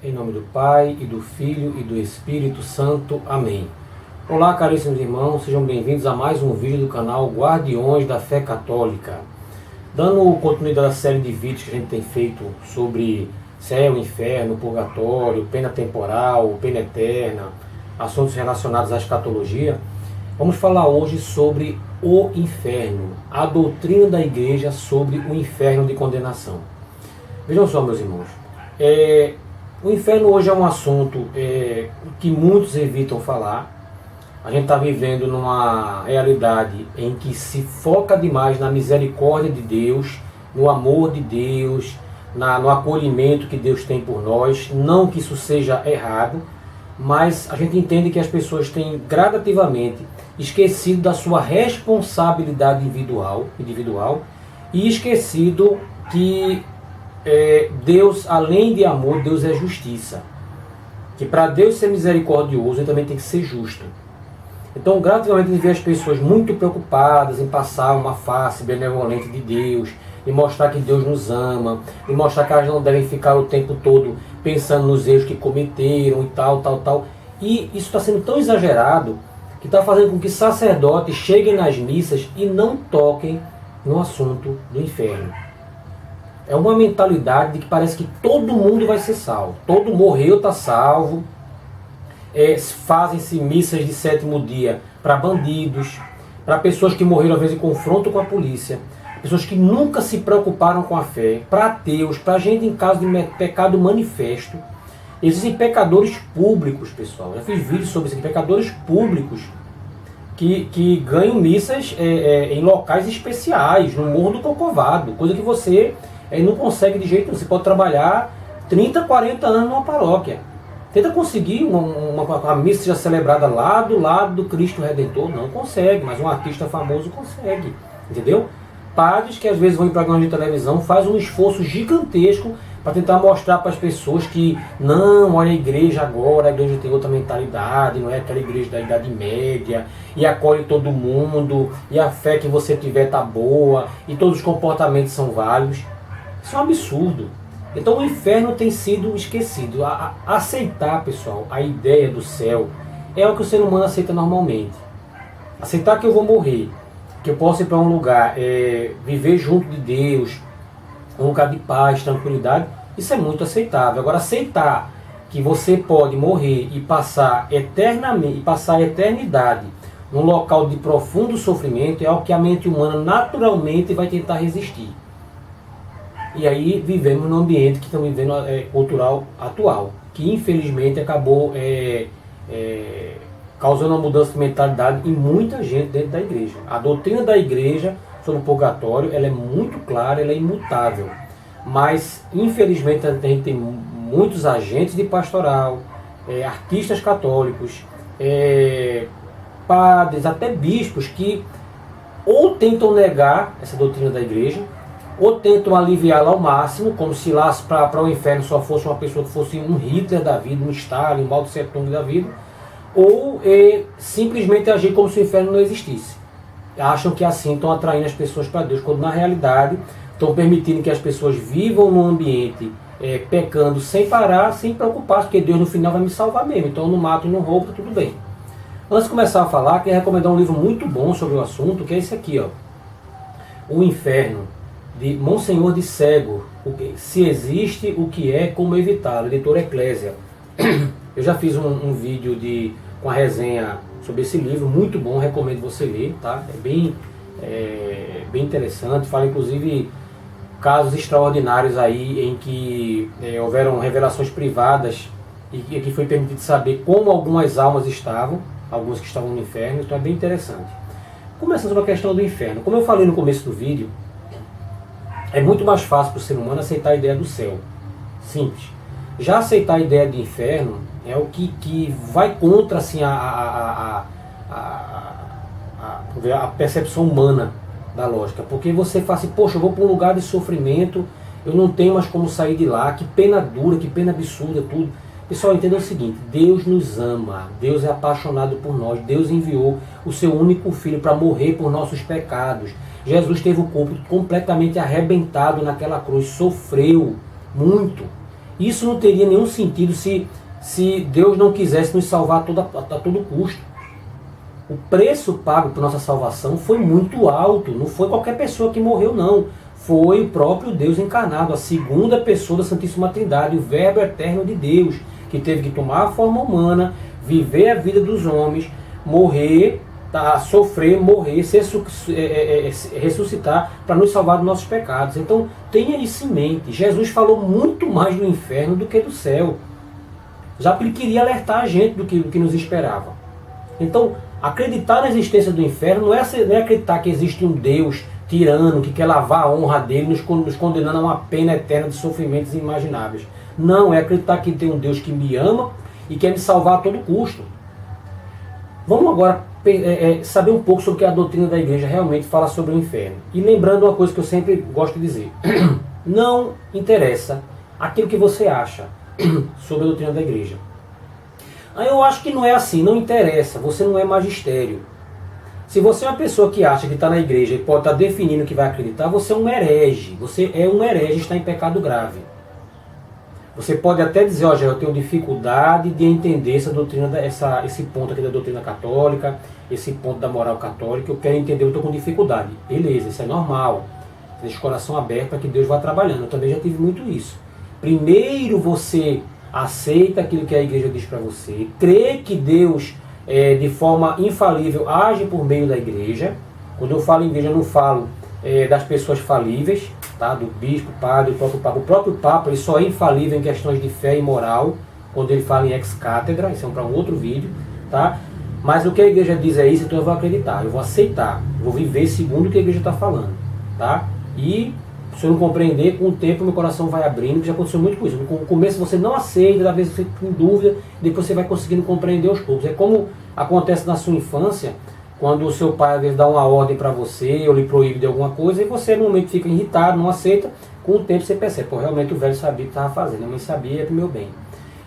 Em nome do Pai, e do Filho, e do Espírito Santo. Amém. Olá, caríssimos irmãos, sejam bem-vindos a mais um vídeo do canal Guardiões da Fé Católica. Dando continuidade à série de vídeos que a gente tem feito sobre céu, inferno, purgatório, pena temporal, pena eterna, assuntos relacionados à escatologia, vamos falar hoje sobre o inferno, a doutrina da igreja sobre o inferno de condenação. Vejam só, meus irmãos, o inferno hoje é um assunto que muitos evitam falar. A gente está vivendo numa realidade em que se foca demais na misericórdia de Deus, no amor de Deus, no acolhimento que Deus tem por nós. Não que isso seja errado, mas a gente entende que as pessoas têm gradativamente esquecido da sua responsabilidade individual e esquecido que Deus, além de amor, Deus é justiça. Que para Deus ser misericordioso, ele também tem que ser justo. Então, gradativamente, a gente vê as pessoas muito preocupadas em passar uma face benevolente de Deus, e mostrar que Deus nos ama, e mostrar que elas não devem ficar o tempo todo pensando nos erros que cometeram e tal. E isso está sendo tão exagerado que está fazendo com que sacerdotes cheguem nas missas e não toquem no assunto do inferno. É uma mentalidade de que parece que todo mundo vai ser salvo. Todo morreu, está salvo. Fazem-se missas de sétimo dia para bandidos, para pessoas que morreram às vezes em confronto com a polícia, pessoas que nunca se preocuparam com a fé, para ateus, para gente em caso de pecado manifesto. Existem pecadores públicos, pessoal. Já fiz vídeos sobre isso, pecadores públicos que ganham missas em locais especiais, no Morro do Corcovado, coisa que você não consegue de jeito nenhum. Você pode trabalhar 30, 40 anos numa paróquia. Tenta conseguir uma missa já celebrada lá do lado do Cristo Redentor. Não consegue, mas um artista famoso consegue. Entendeu? Padres que às vezes vão em programas de televisão fazem um esforço gigantesco para tentar mostrar para as pessoas que não, olha a igreja agora, a igreja tem outra mentalidade, não é aquela igreja da Idade Média, e acolhe todo mundo, e a fé que você tiver tá boa, e todos os comportamentos são válidos. Isso é um absurdo. Então o inferno tem sido esquecido. Aceitar, pessoal, a ideia do céu é o que o ser humano aceita normalmente. Aceitar que eu vou morrer, que eu posso ir para um lugar, viver junto de Deus, um lugar de paz, tranquilidade, isso é muito aceitável. Agora, aceitar que você pode morrer e passar eternamente, passar a eternidade num local de profundo sofrimento é algo que a mente humana naturalmente vai tentar resistir. E aí vivemos num ambiente que estamos vivendo cultural atual, que infelizmente acabou causando uma mudança de mentalidade em muita gente dentro da igreja. A doutrina da igreja sobre o purgatório ela é muito clara, ela é imutável. Mas infelizmente a gente tem muitos agentes de pastoral, artistas católicos, padres, até bispos que ou tentam negar essa doutrina da igreja, ou tentam aliviá-la ao máximo, como se lá para o inferno só fosse uma pessoa que fosse um Hitler da vida, um Stalin, um Mao Tse Tung da vida, ou simplesmente agir como se o inferno não existisse. Acham que assim estão atraindo as pessoas para Deus, quando na realidade estão permitindo que as pessoas vivam num ambiente pecando sem parar, sem preocupar, porque Deus no final vai me salvar mesmo, então eu não mato e não roubo, tá tudo bem. Antes de começar a falar, quero recomendar um livro muito bom sobre o assunto, que é esse aqui, ó, O Inferno, de Monsenhor de Cego, Se Existe, o que é, como evitá-lo, editora Eclésia. Eu já fiz um vídeo com a resenha sobre esse livro, muito bom, recomendo você ler, tá? É bem interessante, fala inclusive casos extraordinários aí em que houveram revelações privadas e que foi permitido saber como algumas almas estavam, algumas que estavam no inferno, então é bem interessante. Começando sobre a questão do inferno, como eu falei no começo do vídeo, é muito mais fácil para o ser humano aceitar a ideia do céu. Simples. Já aceitar a ideia de inferno é o que vai contra assim, a percepção humana da lógica. Porque você fala assim, poxa, eu vou para um lugar de sofrimento, eu não tenho mais como sair de lá, que pena dura, que pena absurda, tudo. Pessoal, entenda o seguinte, Deus nos ama, Deus é apaixonado por nós, Deus enviou o seu único filho para morrer por nossos pecados. Jesus teve o corpo completamente arrebentado naquela cruz, sofreu muito. Isso não teria nenhum sentido se Deus não quisesse nos salvar a todo custo. O preço pago por nossa salvação foi muito alto, não foi qualquer pessoa que morreu, não. Foi o próprio Deus encarnado, a segunda pessoa da Santíssima Trindade, o Verbo eterno de Deus, que teve que tomar a forma humana, viver a vida dos homens, morrer, sofrer, morrer, ressuscitar para nos salvar dos nossos pecados. Então tenha isso em mente. Jesus falou muito mais do inferno do que do céu. Já que ele queria alertar a gente do que nos esperava. Então, acreditar na existência do inferno não é acreditar que existe um Deus tirano que quer lavar a honra dele, nos condenando a uma pena eterna de sofrimentos inimagináveis. Não, é acreditar que tem um Deus que me ama e quer me salvar a todo custo. Vamos agora saber um pouco sobre o que a doutrina da igreja realmente fala sobre o inferno. E lembrando uma coisa que eu sempre gosto de dizer. Não interessa aquilo que você acha sobre a doutrina da igreja. Eu acho que não é assim, não interessa, você não é magistério. Se você é uma pessoa que acha que está na igreja e pode estar definindo o que vai acreditar, você é um herege. Você é um herege e está em pecado grave. Você pode até dizer, eu tenho dificuldade de entender essa doutrina, esse ponto aqui da doutrina católica, esse ponto da moral católica, eu quero entender, eu estou com dificuldade. Beleza, isso é normal. Deixa o coração aberto para que Deus vá trabalhando. Eu também já tive muito isso. Primeiro você aceita aquilo que a igreja diz para você, crê que Deus, de forma infalível, age por meio da igreja. Quando eu falo em igreja, eu não falo das pessoas falíveis, tá? Do bispo, padre, o próprio Papa. O próprio Papa ele só é infalível em questões de fé e moral, quando ele fala em ex-cátedra, isso é para um outro vídeo, tá? Mas o que a igreja diz é isso, então eu vou acreditar, eu vou aceitar, eu vou viver segundo o que a igreja está falando, tá? E se eu não compreender, com o tempo meu coração vai abrindo, que já aconteceu muito com isso. No começo você não aceita, às vezes você fica em dúvida, depois você vai conseguindo compreender aos poucos. É como acontece na sua infância, quando o seu pai às vezes dá uma ordem para você, ou lhe proíbe de alguma coisa, e você no momento fica irritado, não aceita, com o tempo você percebe, realmente o velho sabia o que estava fazendo, a mãe sabia, é para o meu bem.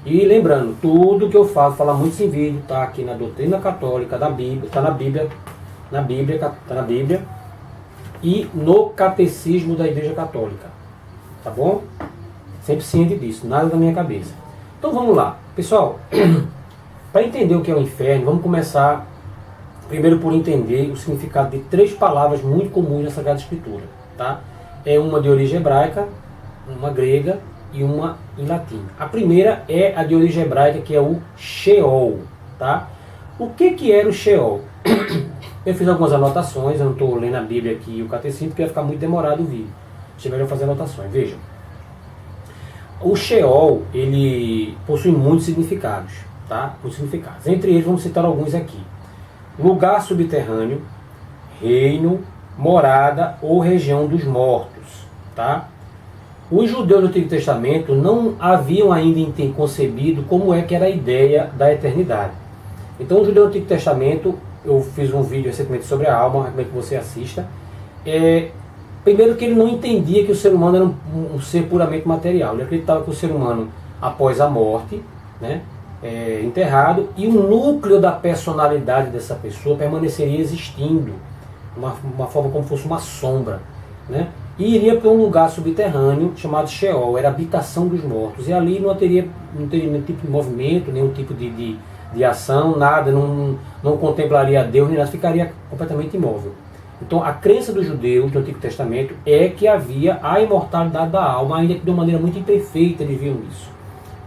E lembrando, tudo que eu falo muito em vídeo, está aqui na doutrina católica, da Bíblia, está na Bíblia, e no catecismo da Igreja Católica, tá bom? Sempre ciente disso, nada da minha cabeça. Então vamos lá, pessoal. Para entender o que é o inferno, vamos começar primeiro por entender o significado de 3 palavras muito comuns na Sagrada Escritura, tá? É uma de origem hebraica, uma grega e uma em latim. A primeira é a de origem hebraica, que é o Sheol, tá? O que era o Sheol? Eu fiz algumas anotações, eu não estou lendo a Bíblia aqui e o catecismo, porque vai ficar muito demorado o vídeo. Achei melhor fazer anotações. Vejam. O Sheol, ele possui muitos significados, tá? Muitos significados. Entre eles, vamos citar alguns aqui. Lugar subterrâneo, reino, morada ou região dos mortos, tá? Os judeus do Antigo Testamento não haviam ainda concebido como é que era a ideia da eternidade. Então, o judeu do Antigo Testamento, eu fiz um vídeo recentemente sobre a alma, recomendo que você assista. Primeiro que ele não entendia que o ser humano era um ser puramente material. Ele acreditava que o ser humano, após a morte, né, enterrado, e o núcleo da personalidade dessa pessoa permaneceria existindo, uma forma como fosse uma sombra, né, e iria para um lugar subterrâneo chamado Sheol, era a habitação dos mortos, e ali não teria nenhum tipo de movimento, nenhum tipo de ação, nada, não contemplaria Deus, nem nada, ficaria completamente imóvel. Então a crença dos judeus do Antigo Testamento é que havia a imortalidade da alma, ainda que de uma maneira muito imperfeita eles viam isso,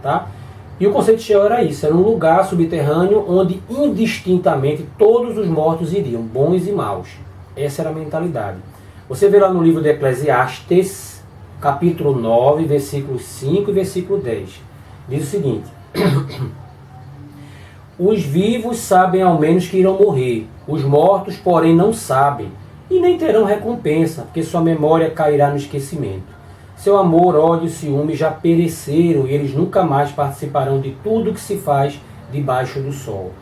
tá? E o conceito de Sheol era isso, era um lugar subterrâneo onde indistintamente todos os mortos iriam, bons e maus. Essa era a mentalidade. Você vê lá no livro de Eclesiastes, capítulo 9, versículos 5 e versículo 10. Diz o seguinte: os vivos sabem ao menos que irão morrer, os mortos, porém, não sabem, e nem terão recompensa, porque sua memória cairá no esquecimento. Seu amor, ódio e ciúme já pereceram, e eles nunca mais participarão de tudo que se faz debaixo do sol.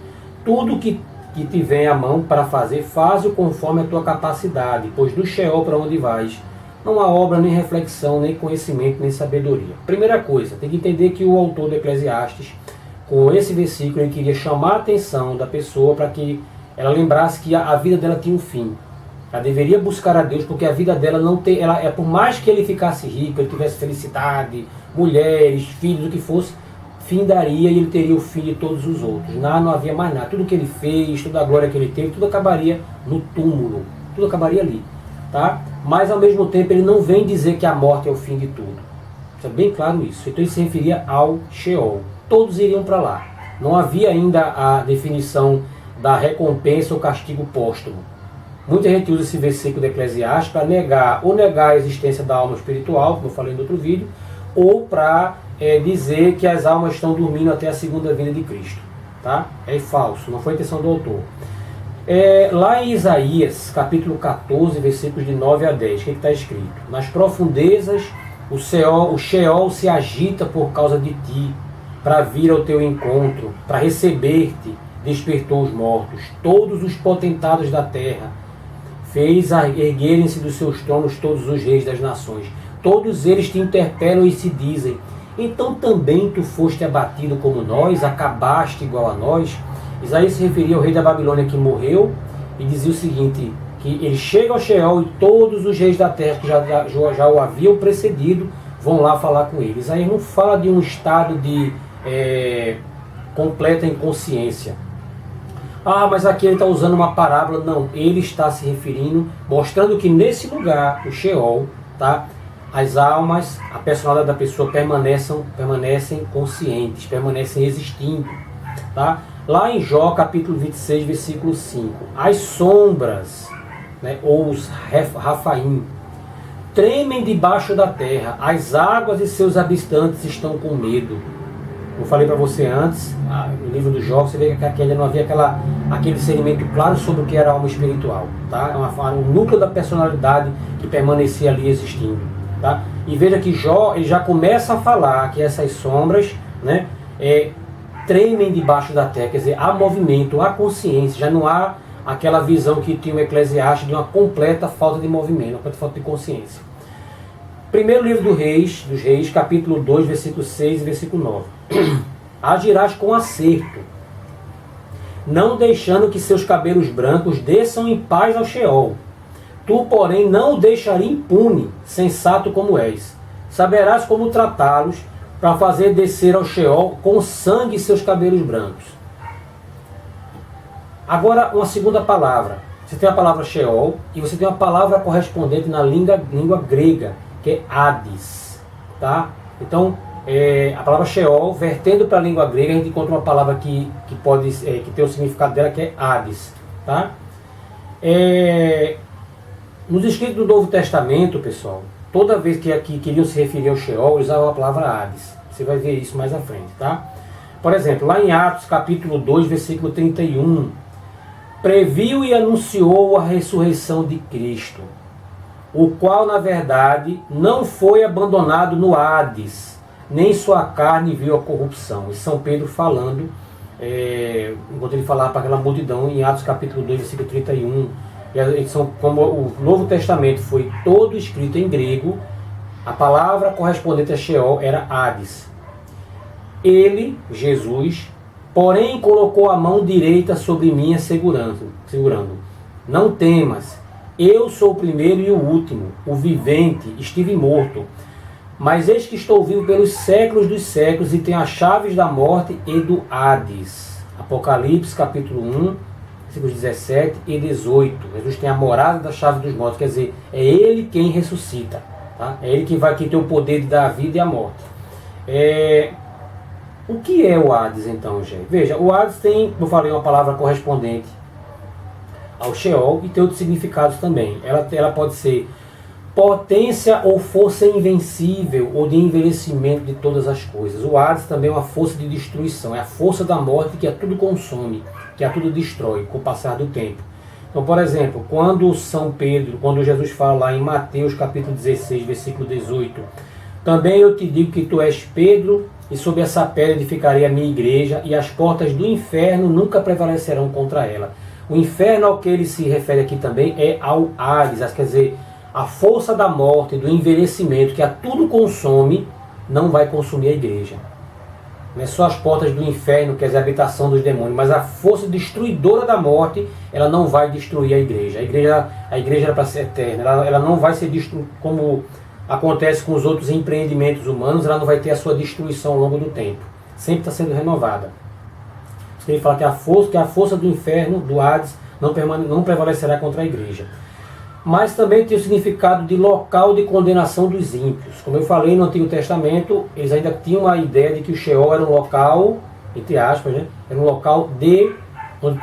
Tudo que te vem à mão para fazer, faz-o conforme a tua capacidade, pois do Sheol para onde vais, não há obra, nem reflexão, nem conhecimento, nem sabedoria. Primeira coisa, tem que entender que o autor do Eclesiastes, com esse versículo, ele queria chamar a atenção da pessoa para que ela lembrasse que a vida dela tinha um fim. Ela deveria buscar a Deus, porque a vida dela não tem, ela é, por mais que ele ficasse rico, ele tivesse felicidade, mulheres, filhos, o que fosse, findaria e ele teria o fim de todos os outros. Não havia mais nada. Tudo que ele fez, toda a glória que ele teve, tudo acabaria no túmulo. Tudo acabaria ali. Tá? Mas ao mesmo tempo ele não vem dizer que a morte é o fim de tudo. É bem claro isso. Então ele se referia ao Sheol. Todos iriam para lá. Não havia ainda a definição da recompensa ou castigo póstumo. Muita gente usa esse versículo de Eclesiastes para negar a existência da alma espiritual, como eu falei no outro vídeo, ou para dizer que as almas estão dormindo até a segunda vinda de Cristo. Tá? É falso, não foi a intenção do autor. Lá em Isaías, capítulo 14, versículos de 9 a 10, o que está escrito? Nas profundezas o Sheol se agita por causa de ti, para vir ao teu encontro, para receber-te, despertou os mortos, todos os potentados da terra, fez erguerem-se dos seus tronos todos os reis das nações. Todos eles te interpelam e se dizem, então também tu foste abatido como nós, acabaste igual a nós. Isaías se referia ao rei da Babilônia que morreu e dizia o seguinte, que ele chega ao Sheol e todos os reis da terra que já o haviam precedido vão lá falar com ele. Isaías não fala de um estado de completa inconsciência. Mas aqui ele está usando uma parábola. Não, ele está se referindo, mostrando que nesse lugar, o Sheol, tá, as almas, a personalidade da pessoa permanecem conscientes, permanecem existindo. Tá? Lá em Jó, capítulo 26, versículo 5, as sombras, né, ou os Rafaim, tremem debaixo da terra, as águas e seus habitantes estão com medo. Eu falei para você antes, no livro do Jó, você vê que aqui ainda não havia aquele discernimento claro sobre o que era a alma espiritual. Tá? É um núcleo da personalidade que permanecia ali existindo. Tá? E veja que Jó ele já começa a falar que essas sombras, né, tremem debaixo da terra, quer dizer, há movimento, há consciência, já não há aquela visão que tinha o Eclesiastes de uma completa falta de movimento, uma completa falta de consciência. Primeiro livro dos Reis, capítulo 2, versículo 6 e versículo 9. Agirás com acerto, não deixando que seus cabelos brancos desçam em paz ao Sheol. Tu, porém, não o deixaria impune, sensato como és. Saberás como tratá-los, para fazer descer ao Sheol com sangue e seus cabelos brancos. Agora, uma segunda palavra. Você tem a palavra Sheol e você tem uma palavra correspondente na língua grega, que é Hades. Tá? Então, a palavra Sheol, vertendo para a língua grega, a gente encontra uma palavra que tem o significado dela, que é Hades. Tá? Nos escritos do Novo Testamento, pessoal, toda vez que queriam se referir ao Sheol, usavam a palavra Hades. Você vai ver isso mais à frente, tá? Por exemplo, lá em Atos, capítulo 2, versículo 31, previu e anunciou a ressurreição de Cristo, o qual, na verdade, não foi abandonado no Hades, nem sua carne viu a corrupção. E São Pedro falando, enquanto ele falava para aquela multidão, em Atos, capítulo 2, versículo 31, como o Novo Testamento foi todo escrito em grego, a palavra correspondente a Sheol era Hades. Ele, Jesus, porém colocou a mão direita sobre mim, segurando. Não temas, eu sou o primeiro e o último, o vivente, estive morto. Mas eis que estou vivo pelos séculos dos séculos e tenho as chaves da morte e do Hades. Apocalipse, capítulo 1, versículos 17 e 18. Jesus tem a morada da chave dos mortos, quer dizer, é Ele quem ressuscita. Tá? É Ele que tem o poder de dar a vida e a morte. O que é o Hades, então, gente? Veja, o Hades tem, como eu falei, uma palavra correspondente ao Sheol e tem outros significados também. Ela pode ser potência ou força invencível ou de envelhecimento de todas as coisas. O Hades também é uma força de destruição, é a força da morte que a tudo consome, que a tudo destrói com o passar do tempo. Então, por exemplo, quando Jesus fala lá em Mateus capítulo 16, versículo 18, também eu te digo que tu és Pedro, e sobre essa pedra edificarei a minha igreja, e as portas do inferno nunca prevalecerão contra ela. O inferno ao que ele se refere aqui também é ao Hades, quer dizer, a força da morte, do envelhecimento, que a tudo consome, não vai consumir a igreja. não é só as portas do inferno, que é a habitação dos demônios, mas a força destruidora da morte, ela não vai destruir a igreja. A igreja era para ser eterna, ela não vai ser destruída, como acontece com os outros empreendimentos humanos, ela não vai ter a sua destruição ao longo do tempo. Sempre está sendo renovada. Ele fala que a força do inferno, do Hades, não prevalecerá contra a igreja. Mas também tem o significado de local de condenação dos ímpios. Como eu falei no Antigo Testamento, eles ainda tinham a ideia de que o Sheol era um local, entre aspas, né, era um local onde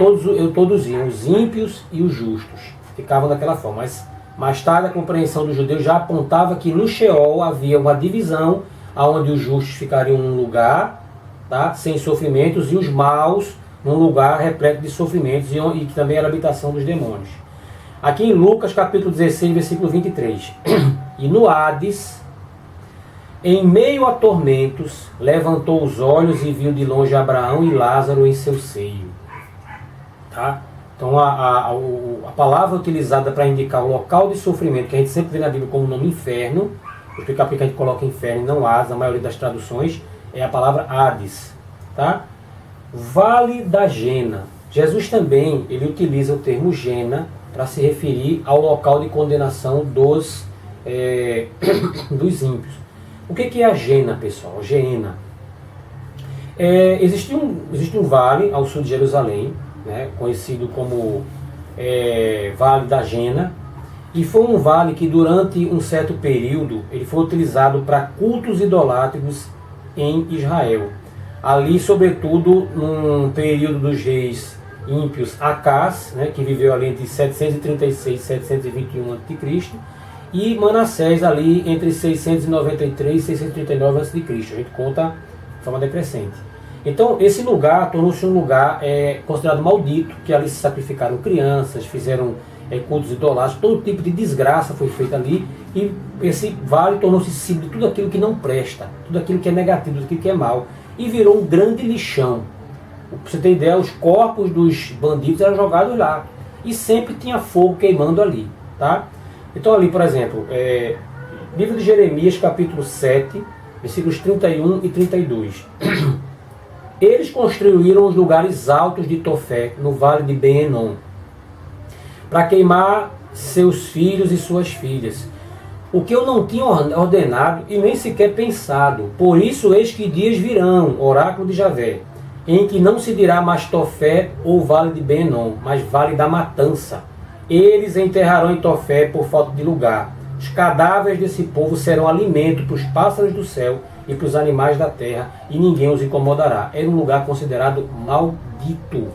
todos iam, os ímpios e os justos. Ficavam daquela forma. Mas mais tarde a compreensão dos judeus já apontava que no Sheol havia uma divisão, onde os justos ficariam num lugar, tá, sem sofrimentos, e os maus num lugar repleto de sofrimentos, e que também era a habitação dos demônios. Aqui em Lucas capítulo 16, versículo 23. E no Hades, em meio a tormentos, levantou os olhos e viu de longe Abraão e Lázaro em seu seio. Tá? Então a palavra utilizada para indicar o local de sofrimento, que a gente sempre vê na Bíblia como o nome inferno, vou explicar porque a gente coloca inferno e não Hades, na maioria das traduções, é a palavra Hades. Tá? Vale da Gena. Jesus também ele utiliza o termo Gena para se referir ao local de condenação dos ímpios. O que é a Gena, pessoal? Geena. Existe um vale ao sul de Jerusalém, né, conhecido como Vale da Gena, e foi um vale que durante um certo período ele foi utilizado para cultos idolátricos em Israel. Ali, sobretudo, num período dos reis ímpios, Acás, né, que viveu ali entre 736 e 721 a.C., e Manassés ali entre 693 e 639 a.C. A gente conta de forma decrescente. Então, esse lugar tornou-se um lugar considerado maldito, que ali se sacrificaram crianças, fizeram cultos idolátricos, todo tipo de desgraça foi feita ali, e esse vale tornou-se símbolo de tudo aquilo que não presta, tudo aquilo que é negativo, tudo aquilo que é mal, e virou um grande lixão. Para você ter ideia, os corpos dos bandidos eram jogados lá, e sempre tinha fogo queimando ali. Tá? Então ali, por exemplo, livro de Jeremias, capítulo 7, versículos 31 e 32. Eles construíram os lugares altos de Tofé, no vale de Ben-Enom, para queimar seus filhos e suas filhas, o que eu não tinha ordenado e nem sequer pensado. Por isso eis que dias virão, oráculo de Javé, em que não se dirá mais Tofé ou vale de Ben-Enom, mas vale da matança. Eles enterrarão em Tofé por falta de lugar. Os cadáveres desse povo serão alimento para os pássaros do céu e para os animais da terra, e ninguém os incomodará. Era um lugar considerado maldito.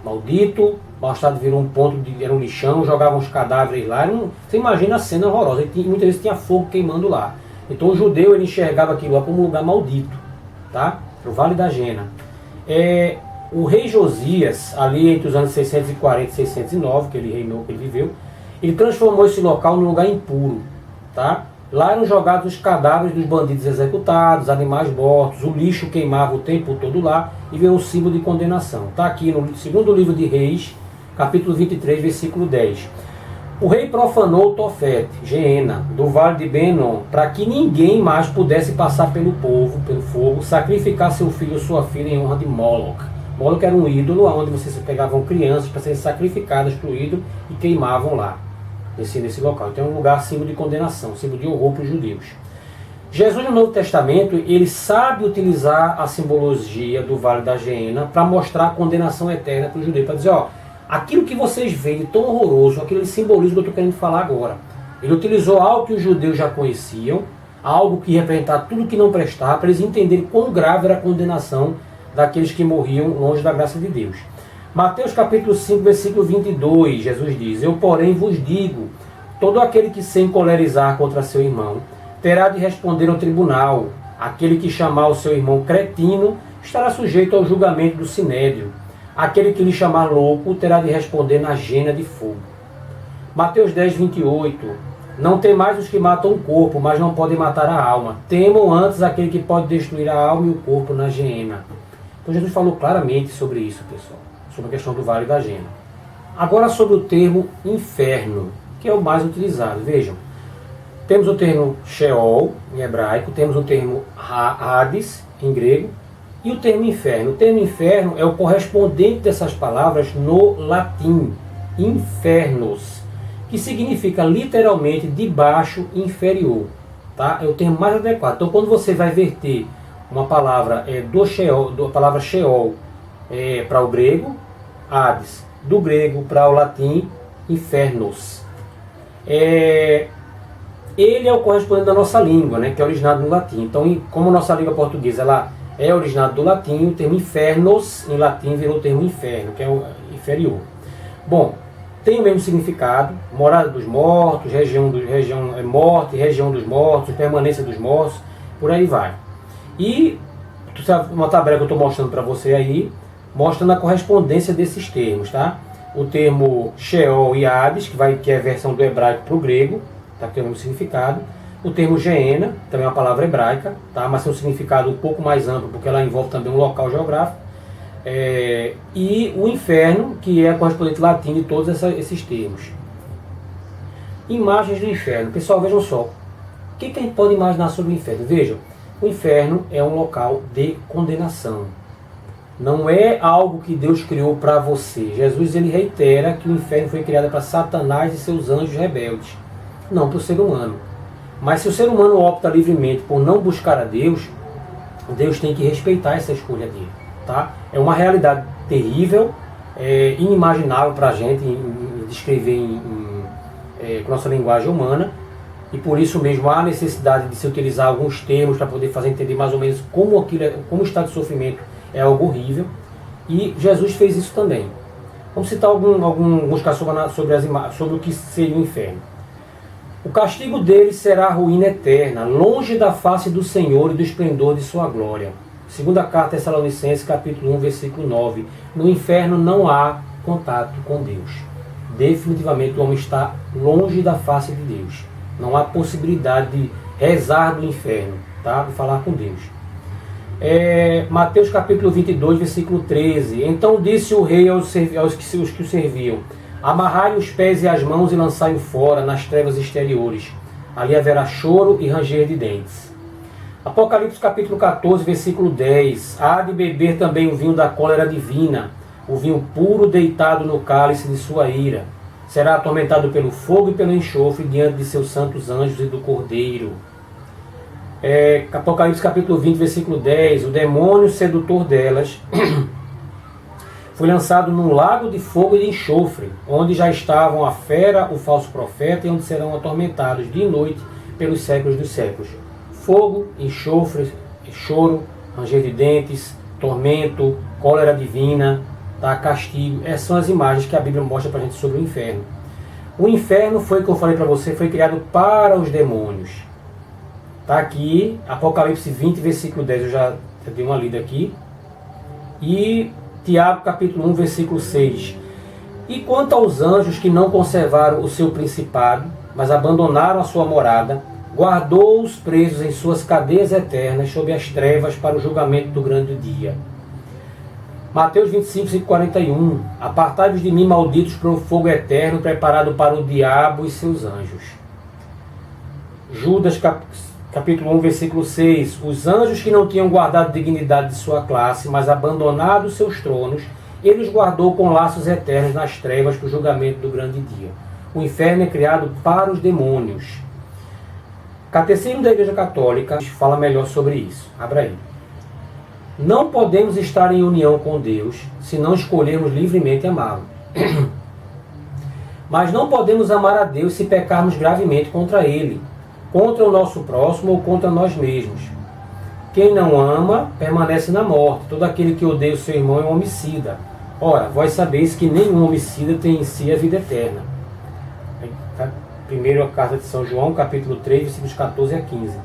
Maldito, mais tarde virou um ponto, era um lixão, jogavam os cadáveres lá. Você imagina a cena horrorosa, muitas vezes tinha fogo queimando lá. Então o judeu ele enxergava aquilo lá como um lugar maldito. Tá? O Vale da Gena. O rei Josias, ali entre os anos 640 e 609, que ele reinou, que ele viveu, ele transformou esse local num lugar impuro. Tá? Lá eram jogados os cadáveres dos bandidos executados, animais mortos, o lixo queimava o tempo todo lá, e veio um símbolo de condenação. Está aqui no segundo livro de Reis, capítulo 23, versículo 10. O rei profanou Tofete, Geena, do vale de Ben-Enom, para que ninguém mais pudesse passar pelo fogo, sacrificar seu filho ou sua filha em honra de Moloch. Moloch era um ídolo onde vocês pegavam crianças para serem sacrificadas para o ídolo e queimavam lá, nesse local. Então é um lugar símbolo de condenação, símbolo de horror para os judeus. Jesus no Novo Testamento, ele sabe utilizar a simbologia do Vale da Geena para mostrar a condenação eterna para os judeus, para dizer, ó, aquilo que vocês veem de tão horroroso, aquilo simboliza o que eu estou querendo falar agora. Ele utilizou algo que os judeus já conheciam, algo que representava tudo que não prestava, para eles entenderem quão grave era a condenação daqueles que morriam longe da graça de Deus. Mateus capítulo 5, versículo 22, Jesus diz, eu porém vos digo, todo aquele que se encolerizar contra seu irmão, terá de responder ao tribunal. Aquele que chamar o seu irmão cretino, estará sujeito ao julgamento do sinédrio. Aquele que lhe chamar louco, terá de responder na gena de fogo. Mateus 10, 28, não temais os que matam o corpo, mas não podem matar a alma. Temam antes aquele que pode destruir a alma e o corpo na geena. Então Jesus falou claramente sobre isso, pessoal, sobre a questão do Vale da Gena. Agora sobre o termo inferno, que é o mais utilizado. Vejam, temos o termo Sheol, em hebraico, temos o termo Hades, em grego, E o termo inferno? O termo inferno é o correspondente dessas palavras no latim, infernos, que significa literalmente de baixo inferior. Tá? É o termo mais adequado. Então, quando você vai verter uma palavra do Sheol, da palavra Sheol para o grego, Hades, do grego para o latim, infernos. Ele é o correspondente da nossa língua, né, que é originado no latim. Então, como a nossa língua portuguesa ela é originada do latim, o termo infernos em latim virou o termo inferno, que é o inferior. Bom, tem o mesmo significado: morada dos mortos, região morte, região dos mortos, permanência dos mortos, por aí vai. E uma tabela que eu estou mostrando para você aí, mostrando a correspondência desses termos, tá? O termo Sheol e Hades, que é a versão do hebraico para o grego, tá? Que tem o mesmo significado. O termo Geena, também é uma palavra hebraica, tá? Mas tem um significado um pouco mais amplo, porque ela envolve também um local geográfico. E o inferno, que é a correspondente latim de todos esses termos. Imagens do inferno. Pessoal, vejam só. O que a gente pode imaginar sobre o inferno? Vejam, o inferno é um local de condenação. Não é algo que Deus criou para você. Jesus ele reitera que o inferno foi criado para Satanás e seus anjos rebeldes, não para o ser humano. Mas se o ser humano opta livremente por não buscar a Deus, Deus tem que respeitar essa escolha dele. Tá? É uma realidade terrível, inimaginável para a gente descrever com nossa linguagem humana, e por isso mesmo há necessidade de se utilizar alguns termos para poder fazer entender mais ou menos como o estado de sofrimento é algo horrível, e Jesus fez isso também. Vamos citar alguns casos sobre o que seria o inferno. O castigo dele será a ruína eterna, longe da face do Senhor e do esplendor de sua glória. Segunda carta Tessalonicenses, capítulo 1, versículo 9. No inferno não há contato com Deus. Definitivamente o homem está longe da face de Deus. Não há possibilidade de rezar do inferno, tá? De falar com Deus. Mateus capítulo 22, versículo 13. Então disse o rei aos que o serviam: amarrai os pés e as mãos e lançai-o fora nas trevas exteriores. Ali haverá choro e ranger de dentes. Apocalipse capítulo 14, versículo 10. Há de beber também o vinho da cólera divina, o vinho puro deitado no cálice de sua ira. Será atormentado pelo fogo e pelo enxofre diante de seus santos anjos e do Cordeiro. Apocalipse capítulo 20, versículo 10. O demônio sedutor delas foi lançado num lago de fogo e de enxofre, onde já estavam a fera, o falso profeta, e onde serão atormentados dia e noite pelos séculos dos séculos. Fogo, enxofre, choro, ranger de dentes, tormento, cólera divina, tá? Castigo. Essas são as imagens que a Bíblia mostra para a gente sobre o inferno. O inferno foi, como eu falei para você, foi criado para os demônios. Está aqui, Apocalipse 20, versículo 10, eu já dei uma lida aqui. E Tiago capítulo 1, versículo 6. E quanto aos anjos que não conservaram o seu principado, mas abandonaram a sua morada, guardou-os presos em suas cadeias eternas sob as trevas para o julgamento do grande dia. Mateus 25, versículo 41. Apartai-vos de mim, malditos, para o fogo eterno preparado para o diabo e seus anjos. Judas capítulo 1, versículo 6. Os anjos que não tinham guardado a dignidade de sua classe, mas abandonado seus tronos, ele os guardou com laços eternos nas trevas para o julgamento do grande dia. O inferno é criado para os demônios. Catecismo da Igreja Católica fala melhor sobre isso. Abra aí. Não podemos estar em união com Deus se não escolhermos livremente amá-lo. Mas não podemos amar a Deus se pecarmos gravemente contra Ele, contra o nosso próximo ou contra nós mesmos. Quem não ama, permanece na morte. Todo aquele que odeia o seu irmão é um homicida. Ora, vós sabeis que nenhum homicida tem em si a vida eterna. Primeira carta de São João, capítulo 3, versículos 14 a 15.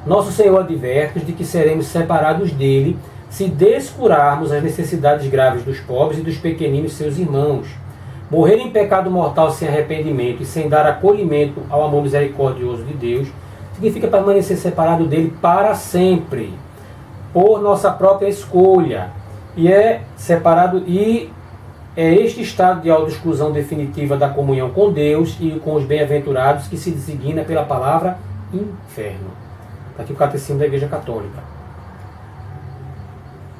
Nosso Senhor adverte de que seremos separados dele se descurarmos as necessidades graves dos pobres e dos pequeninos seus irmãos. Morrer em pecado mortal sem arrependimento e sem dar acolhimento ao amor misericordioso de Deus significa permanecer separado dele para sempre, por nossa própria escolha. E é este estado de autoexclusão definitiva da comunhão com Deus e com os bem-aventurados que se designa pela palavra inferno. Está aqui o Catecismo da Igreja Católica.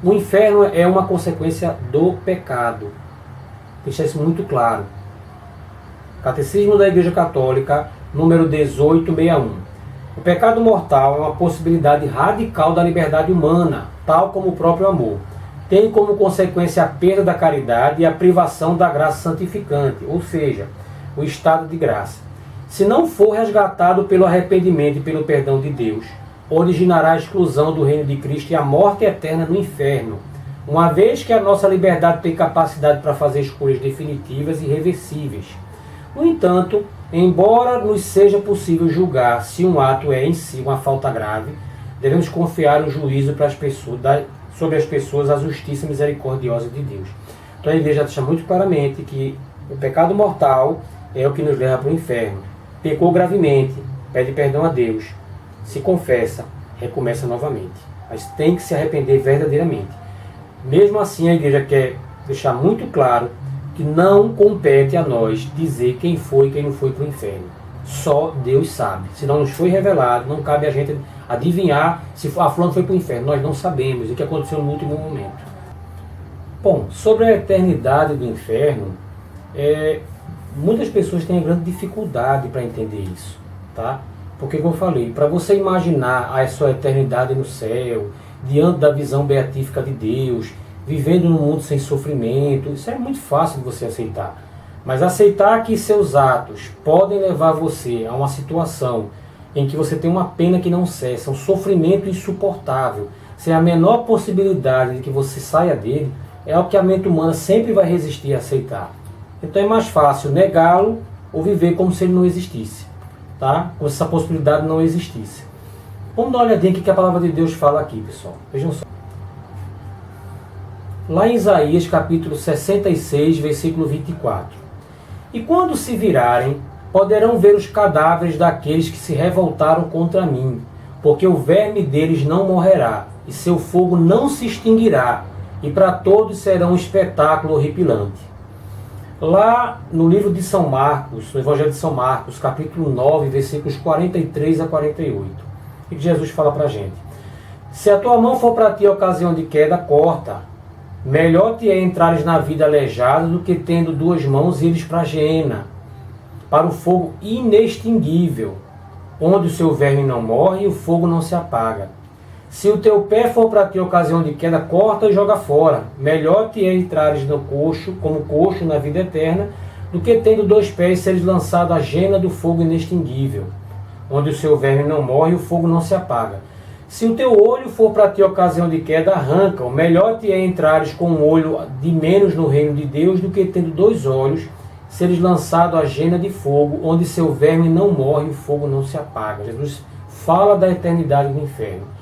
O inferno é uma consequência do pecado. Deixa isso muito claro. Catecismo da Igreja Católica, número 1861. O pecado mortal é uma possibilidade radical da liberdade humana, tal como o próprio amor. Tem como consequência a perda da caridade e a privação da graça santificante, ou seja, o estado de graça. Se não for resgatado pelo arrependimento e pelo perdão de Deus, originará a exclusão do reino de Cristo e a morte eterna no inferno, uma vez que a nossa liberdade tem capacidade para fazer escolhas definitivas e irreversíveis. No entanto, embora nos seja possível julgar se um ato é em si uma falta grave, devemos confiar o juízo para as pessoas, sobre as pessoas a justiça misericordiosa de Deus. Então a Igreja deixa muito claramente que o pecado mortal é o que nos leva para o inferno. Pecou gravemente, pede perdão a Deus, se confessa, recomeça novamente. Mas tem que se arrepender verdadeiramente. Mesmo assim, a Igreja quer deixar muito claro que não compete a nós dizer quem foi e quem não foi para o inferno. Só Deus sabe. Se não nos foi revelado, não cabe a gente adivinhar se a fulano foi para o inferno. Nós não sabemos o que aconteceu no último momento. Bom, sobre a eternidade do inferno, muitas pessoas têm grande dificuldade para entender isso, tá? Porque, como eu falei, para você imaginar a sua eternidade no céu, diante da visão beatífica de Deus, vivendo num mundo sem sofrimento, isso é muito fácil de você aceitar. Mas aceitar que seus atos podem levar você a uma situação em que você tem uma pena que não cessa, um sofrimento insuportável, sem a menor possibilidade de que você saia dele, é o que a mente humana sempre vai resistir a aceitar. Então é mais fácil negá-lo ou viver como se ele não existisse, tá? Como se essa possibilidade não existisse. Vamos dar uma olhadinha o que a palavra de Deus fala aqui, pessoal. Vejam só. Lá em Isaías, capítulo 66, versículo 24. E quando se virarem, poderão ver os cadáveres daqueles que se revoltaram contra mim, porque o verme deles não morrerá, e seu fogo não se extinguirá, e para todos será um espetáculo horripilante. Lá no livro de São Marcos, no Evangelho de São Marcos, capítulo 9, versículos 43 a 48. O que Jesus fala para a gente? Se a tua mão for para ti a ocasião de queda, corta. Melhor te é entrares na vida aleijada do que tendo duas mãos ires para a geena, para o fogo inextinguível, onde o seu verme não morre e o fogo não se apaga. Se o teu pé for para ti ocasião de queda, corta e joga fora. Melhor te é entrares no coxo, como coxo na vida eterna, do que tendo dois pés seres lançado à gena do fogo inextinguível, onde o seu verme não morre e o fogo não se apaga. Se o teu olho for para ti ocasião de queda, arranca-o. Melhor te é entrares com um olho de menos no reino de Deus, do que tendo dois olhos seres lançado à gena de fogo, onde seu verme não morre e o fogo não se apaga. Jesus fala da eternidade do inferno.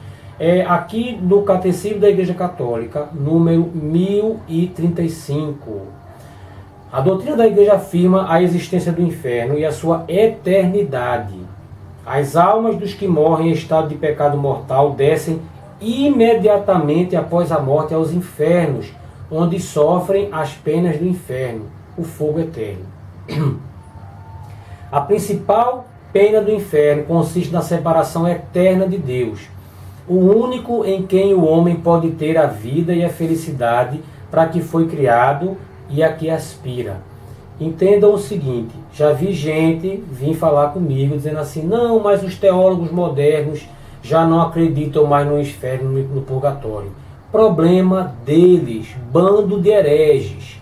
Aqui no Catecismo da Igreja Católica, número 1035. A doutrina da Igreja afirma a existência do inferno e a sua eternidade. As almas dos que morrem em estado de pecado mortal descem imediatamente após a morte aos infernos, onde sofrem as penas do inferno, o fogo eterno. A principal pena do inferno consiste na separação eterna de Deus, o único em quem o homem pode ter a vida e a felicidade para que foi criado e a que aspira. Entendam o seguinte, já vi gente vir falar comigo dizendo assim, não, mas os teólogos modernos já não acreditam mais no inferno, no purgatório. Problema deles, bando de hereges,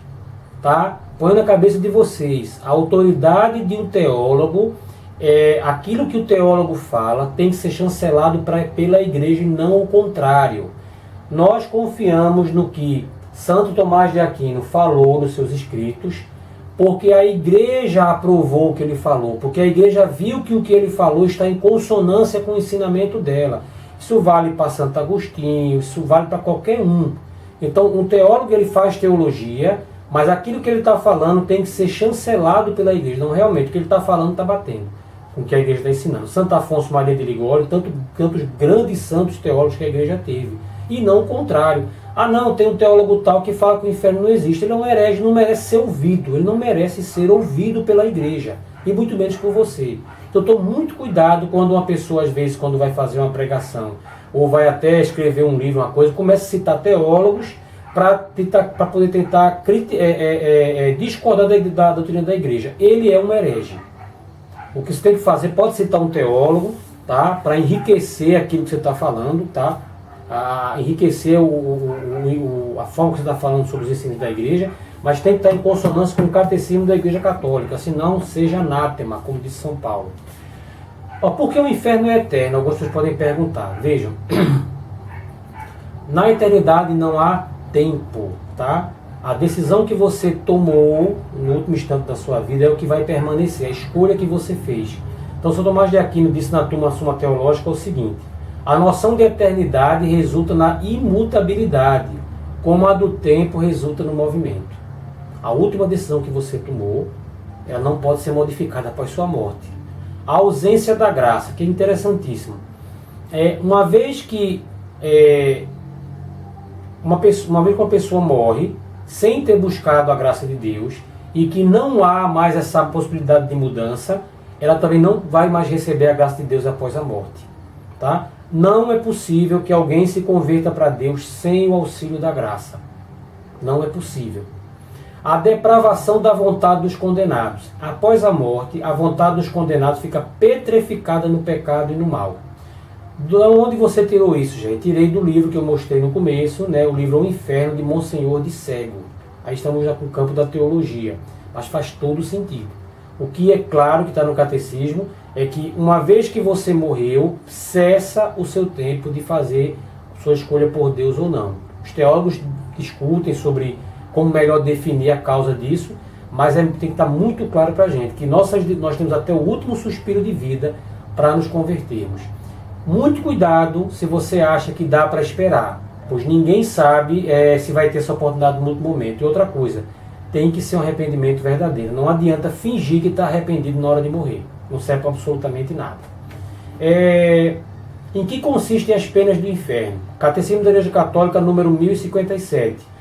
tá? Põe na cabeça de vocês, a autoridade de um teólogo, aquilo que o teólogo fala tem que ser chancelado pela igreja e não o contrário. Nós confiamos no que Santo Tomás de Aquino falou nos seus escritos, porque a igreja aprovou o que ele falou, porque a igreja viu que o que ele falou está em consonância com o ensinamento dela. Isso vale para Santo Agostinho, isso vale para qualquer um. Então, um teólogo ele faz teologia, mas aquilo que ele está falando tem que ser chancelado pela igreja. Não, realmente, o que ele está falando está batendo com o que a igreja está ensinando. Santo Afonso Maria de Ligório, tantos grandes santos teólogos que a igreja teve. E não o contrário. Ah não, tem um teólogo tal que fala que o inferno não existe. Ele é um herege, não merece ser ouvido. Ele não merece ser ouvido pela igreja. E muito menos por você. Então, estou muito cuidado quando uma pessoa, às vezes, quando vai fazer uma pregação, ou vai até escrever um livro, uma coisa, começa a citar teólogos para poder tentar discordar da doutrina da igreja. Ele é um herege. O que você tem que fazer, pode citar um teólogo, tá? Para enriquecer aquilo que você está falando, tá? Enriquecer a forma que você está falando sobre os ensinos da igreja, mas tem que estar em consonância com o catecismo da Igreja Católica, senão seja anátema, como disse São Paulo. Por que o inferno é eterno? Algumas pessoas podem perguntar. Vejam, na eternidade não há tempo, tá? A decisão que você tomou no último instante da sua vida é o que vai permanecer, a escolha que você fez. Então, São Tomás de Aquino disse na turma Suma Teológica o seguinte: a noção de eternidade resulta na imutabilidade, como a do tempo resulta no movimento. A última decisão que você tomou, ela não pode ser modificada após sua morte. A ausência da graça, que é interessantíssimo. Uma vez que uma pessoa morre sem ter buscado a graça de Deus e que não há mais essa possibilidade de mudança, ela também não vai mais receber a graça de Deus após a morte. Tá? Não é possível que alguém se converta para Deus sem o auxílio da graça. Não é possível. A depravação da vontade dos condenados. Após a morte, a vontade dos condenados fica petrificada no pecado e no mal. De onde você tirou isso, gente? Tirei do livro que eu mostrei no começo, né? O livro O Inferno, de Monsenhor de Cego. Aí estamos já no campo da teologia, mas faz todo sentido. O que é claro que está no catecismo é que uma vez que você morreu, cessa o seu tempo de fazer sua escolha por Deus ou não. Os teólogos discutem sobre como melhor definir a causa disso, mas tem que estar muito claro para a gente que nós temos até o último suspiro de vida para nos convertermos. Muito cuidado se você acha que dá para esperar, pois ninguém sabe se vai ter essa oportunidade no último momento. E outra coisa, tem que ser um arrependimento verdadeiro. Não adianta fingir que está arrependido na hora de morrer. Não serve para absolutamente nada. Em que consistem as penas do inferno? Catecismo da Igreja Católica, número 1057.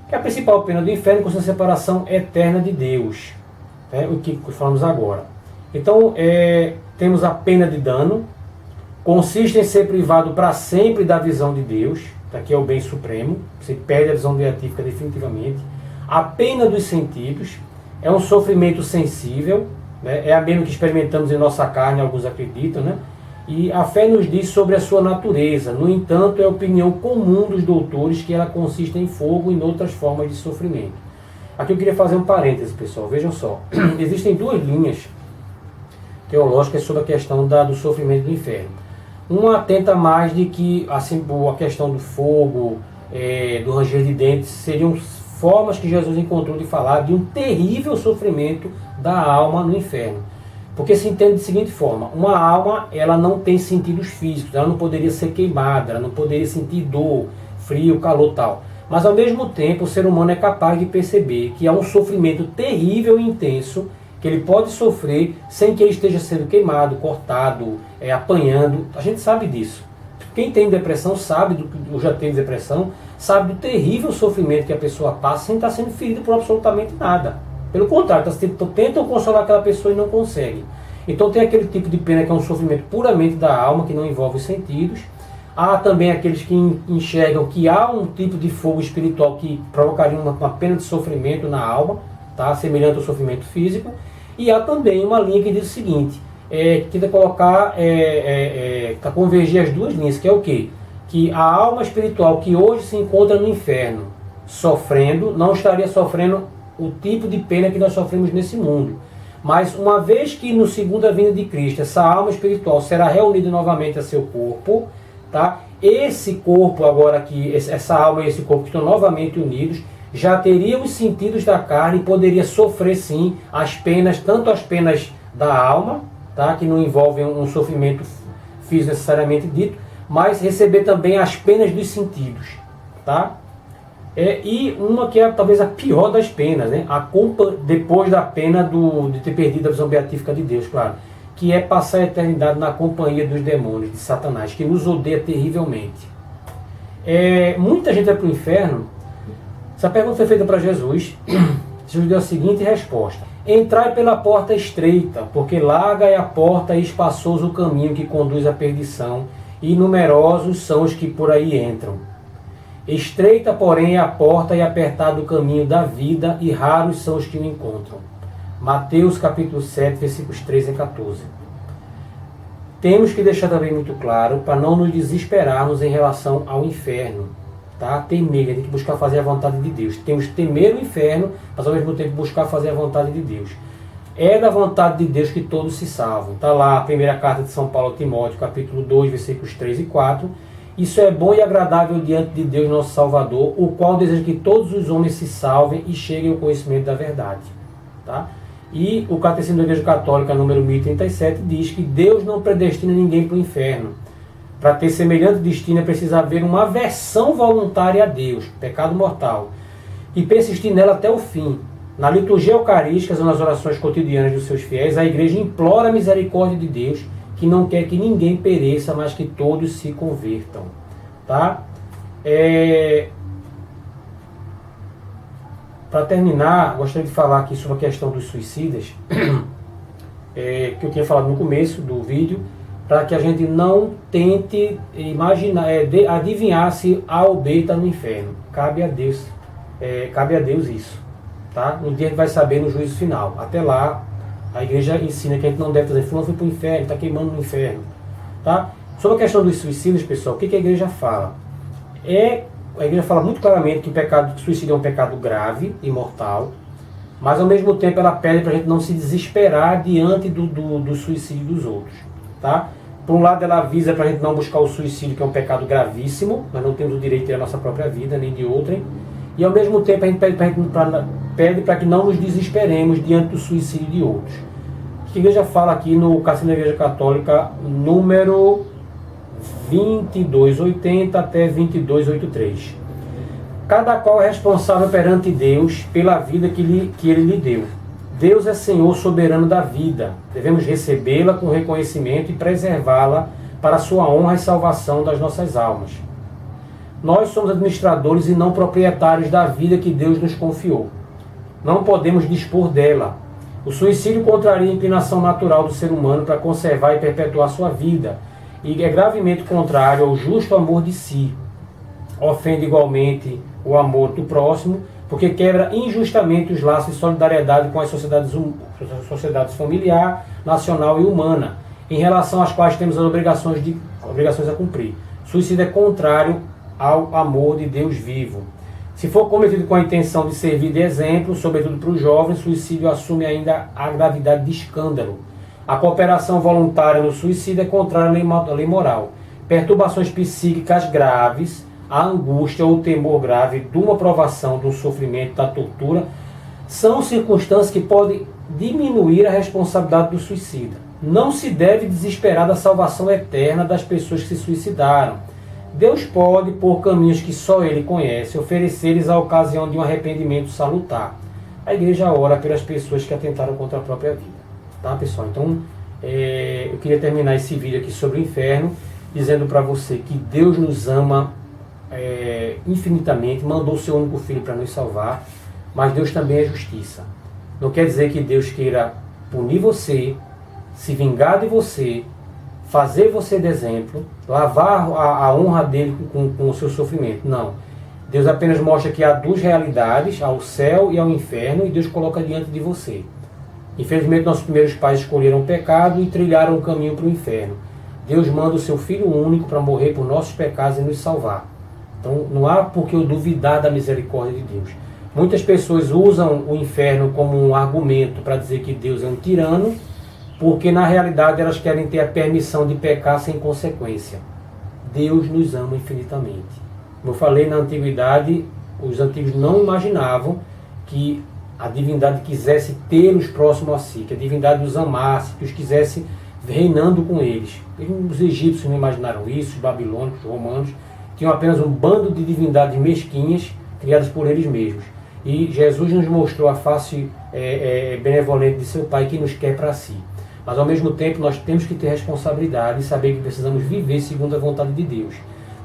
Que a principal pena do inferno consiste na separação eterna de Deus. O que falamos agora. Então, temos a pena de dano. Consiste em ser privado para sempre da visão de Deus, que é o bem supremo. Você perde a visão beatífica definitivamente. A pena dos sentidos é um sofrimento sensível, né? É a mesma que experimentamos em nossa carne, alguns acreditam, né? E a fé nos diz sobre a sua natureza. No entanto, é a opinião comum dos doutores que ela consiste em fogo e em outras formas de sofrimento. Aqui eu queria fazer um parêntese, pessoal. Vejam só. Existem duas linhas teológicas sobre a questão do sofrimento do inferno. Uma tenta mais de que assim, a questão do fogo, do ranger de dentes, seriam formas que Jesus encontrou de falar de um terrível sofrimento da alma no inferno. Porque se entende da seguinte forma: uma alma, ela não tem sentidos físicos, ela não poderia ser queimada, ela não poderia sentir dor, frio, calor, tal. Mas ao mesmo tempo o ser humano é capaz de perceber que há um sofrimento terrível e intenso que ele pode sofrer sem que ele esteja sendo queimado, cortado, apanhando. A gente sabe disso. Quem tem depressão sabe, ou já teve depressão, sabe do terrível sofrimento que a pessoa passa sem estar sendo ferida por absolutamente nada. Pelo contrário, tentam consolar aquela pessoa e não conseguem. Então tem aquele tipo de pena que é um sofrimento puramente da alma, que não envolve os sentidos. Há também aqueles que enxergam que há um tipo de fogo espiritual que provocaria uma pena de sofrimento na alma, tá? Semelhante ao sofrimento físico. E há também uma linha que diz o seguinte, que tenta colocar, convergir as duas linhas, que é o quê? Que a alma espiritual que hoje se encontra no inferno, sofrendo, não estaria sofrendo o tipo de pena que nós sofremos nesse mundo. Mas uma vez que no segunda vinda de Cristo, essa alma espiritual será reunida novamente a seu corpo, tá? Esse corpo agora aqui, essa alma e esse corpo que estão novamente unidos, já teria os sentidos da carne e poderia sofrer sim as penas, tanto as penas da alma, tá? Que não envolvem um sofrimento físico necessariamente dito, mas receber também as penas dos sentidos, tá? E uma que é talvez a pior das penas, né? Depois da pena de ter perdido a visão beatífica de Deus, claro, que é passar a eternidade na companhia dos demônios, de Satanás, que nos odeia terrivelmente. Muita gente vai para o inferno. Essa pergunta foi feita para Jesus. Jesus deu a seguinte resposta: entrai pela porta estreita, porque larga é a porta e espaçoso o caminho que conduz à perdição, e numerosos são os que por aí entram. Estreita, porém, é a porta e apertado o caminho da vida, e raros são os que o encontram. Mateus capítulo 7, versículos 13 a 14. Temos que deixar também muito claro, para não nos desesperarmos em relação ao inferno. Tá? Temer, tem que buscar fazer a vontade de Deus. Temos que temer o inferno, mas ao mesmo tempo buscar fazer a vontade de Deus. É da vontade de Deus que todos se salvam. Está lá a primeira carta de São Paulo a Timóteo, capítulo 2, versículos 3 e 4. Isso é bom e agradável diante de Deus, nosso Salvador, o qual deseja que todos os homens se salvem e cheguem ao conhecimento da verdade. Tá? E o Catecismo da Igreja Católica, número 1037, diz que Deus não predestina ninguém para o inferno. Para ter semelhante destino é preciso haver uma aversão voluntária a Deus, pecado mortal, e persistir nela até o fim. Na liturgia eucarística ou nas orações cotidianas dos seus fiéis, a Igreja implora a misericórdia de Deus, que não quer que ninguém pereça, mas que todos se convertam. Tá? Para terminar, gostaria de falar aqui sobre a questão dos suicidas, que eu tinha falado no começo do vídeo, para que a gente não tente imaginar, adivinhar se A ou B está no inferno. Cabe a Deus isso. Tá? Um dia a gente vai saber no juízo final. Até lá, a igreja ensina que a gente não deve fazer, fulano foi para o inferno, está queimando no inferno. Tá? Sobre a questão dos suicídios, pessoal, o que a igreja fala? A igreja fala muito claramente que o suicídio é um pecado grave e mortal, mas ao mesmo tempo ela pede para a gente não se desesperar diante do suicídio dos outros. Tá? Por um lado, ela avisa para a gente não buscar o suicídio, que é um pecado gravíssimo, nós não temos o direito de ter a nossa própria vida, nem de outrem, e ao mesmo tempo a gente pede para que não nos desesperemos diante do suicídio de outros. A igreja fala aqui no Catecismo da Igreja Católica, número 2280 até 2283. Cada qual é responsável perante Deus pela vida que Ele lhe deu. Deus é Senhor soberano da vida. Devemos recebê-la com reconhecimento e preservá-la para a sua honra e salvação das nossas almas. Nós somos administradores e não proprietários da vida que Deus nos confiou. Não podemos dispor dela. O suicídio contraria a inclinação natural do ser humano para conservar e perpetuar sua vida, e é gravemente contrário ao justo amor de si. Ofende igualmente o amor do próximo, porque quebra injustamente os laços de solidariedade com as sociedades familiar, nacional e humana, em relação às quais temos as obrigações a cumprir. Suicídio é contrário ao amor de Deus vivo. Se for cometido com a intenção de servir de exemplo, sobretudo para os jovens, suicídio assume ainda a gravidade de escândalo. A cooperação voluntária no suicídio é contrária à lei moral. Perturbações psíquicas graves, a angústia ou o temor grave de uma provação, do sofrimento, da tortura, são circunstâncias que podem diminuir a responsabilidade do suicida. Não se deve desesperar da salvação eterna das pessoas que se suicidaram. Deus pode, por caminhos que só Ele conhece, oferecer-lhes a ocasião de um arrependimento salutar. A igreja ora pelas pessoas que atentaram contra a própria vida. Tá, pessoal? Então, eu queria terminar esse vídeo aqui sobre o inferno, dizendo para você que Deus nos ama infinitamente, mandou o seu único filho para nos salvar, mas Deus também é justiça. Não quer dizer que Deus queira punir você, se vingar de você, fazer você de exemplo, lavar a honra dele com o seu sofrimento. Não. Deus apenas mostra que há duas realidades, ao céu e ao inferno, e Deus coloca diante de você. Infelizmente, nossos primeiros pais escolheram o pecado e trilharam o caminho para o inferno. Deus manda o seu Filho único para morrer por nossos pecados e nos salvar. Então, não há por que eu duvidar da misericórdia de Deus. Muitas pessoas usam o inferno como um argumento para dizer que Deus é um tirano, porque na realidade elas querem ter a permissão de pecar sem consequência. Deus nos ama infinitamente. Como eu falei, na antiguidade, os antigos não imaginavam que a divindade quisesse tê-los próximo a si, que a divindade os amasse, que os quisesse reinando com eles. Os egípcios não imaginaram isso, os babilônicos, os romanos, tinham apenas um bando de divindades mesquinhas, criadas por eles mesmos. E Jesus nos mostrou a face benevolente de seu Pai, que nos quer para si. Mas ao mesmo tempo nós temos que ter responsabilidade e saber que precisamos viver segundo a vontade de Deus.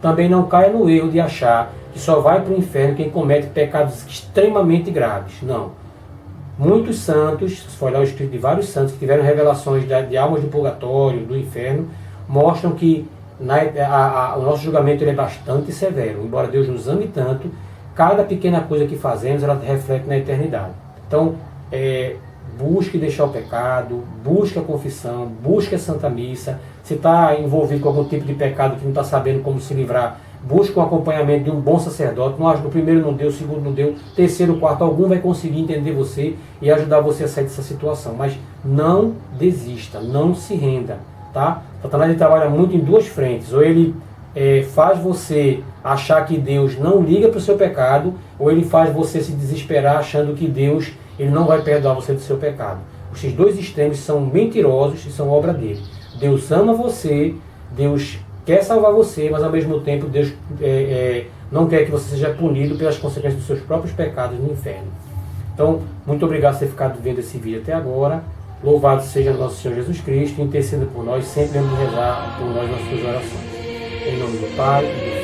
Também não caia no erro de achar que só vai para o inferno quem comete pecados extremamente graves. Não. Muitos santos, se for olhar o escrito de vários santos que tiveram revelações de almas do purgatório, do inferno, mostram que o nosso julgamento ele é bastante severo. Embora Deus nos ame tanto, cada pequena coisa que fazemos, ela reflete na eternidade. Então, busque deixar o pecado, busque a confissão, busque a Santa Missa. Se está envolvido com algum tipo de pecado que não está sabendo como se livrar, busque o acompanhamento de um bom sacerdote. No primeiro não deu, o segundo não deu, terceiro, quarto, algum vai conseguir entender você e ajudar você a sair dessa situação. Mas não desista, não se renda. Tá? Satanás ele trabalha muito em duas frentes. Ou ele faz você achar que Deus não liga para o seu pecado, ou ele faz você se desesperar achando que Deus ele não vai perdoar você do seu pecado. Esses dois extremos são mentirosos e são obra dele. Deus ama você, Deus quer salvar você, mas ao mesmo tempo Deus não quer que você seja punido pelas consequências dos seus próprios pecados no inferno. Então, muito obrigado por ter ficado vendo esse vídeo até agora. Louvado seja nosso Senhor Jesus Cristo, interceda por nós, sempre lembre de rezar por nós nas suas orações. Em nome do Pai, e do